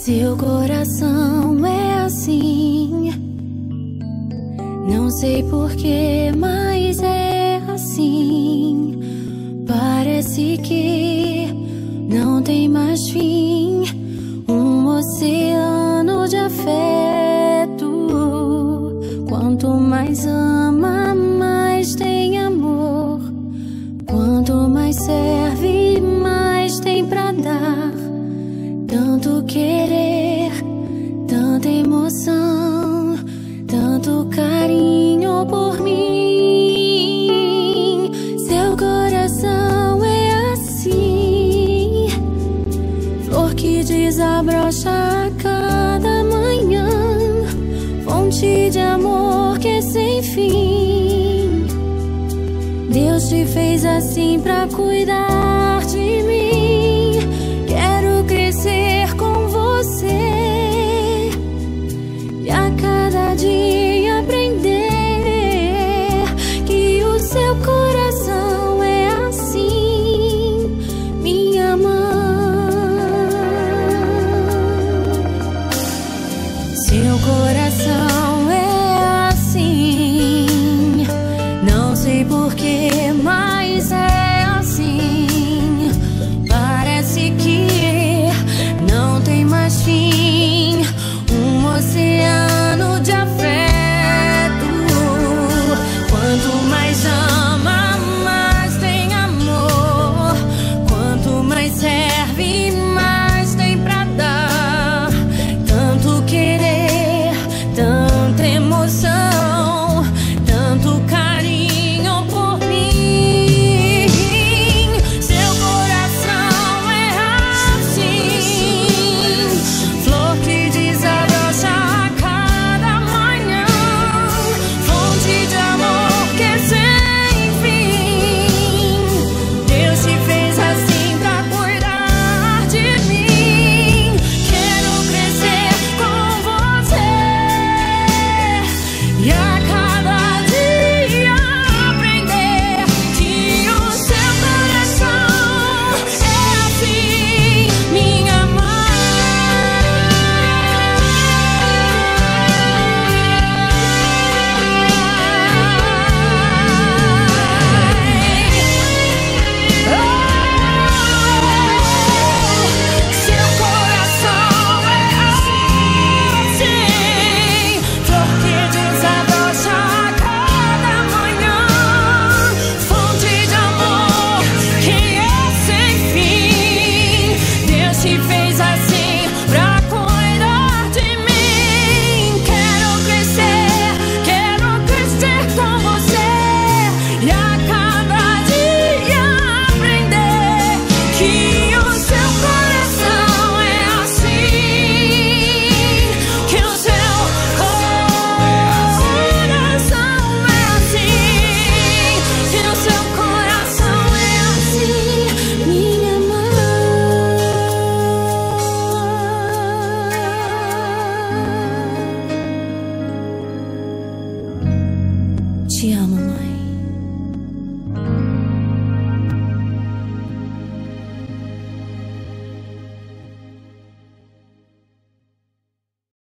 Seu coração é assim, não sei porquê, mas é assim. Parece que não tem mais fim, um oceano de afeto. Quanto mais ama, mais tem amor. Quanto mais serve, mais tem pra dar. Tanto querer, tanta emoção, tanto carinho por mim. Seu coração é assim, flor que desabrocha a cada manhã, fonte de amor que é sem fim. Deus te fez assim pra cuidar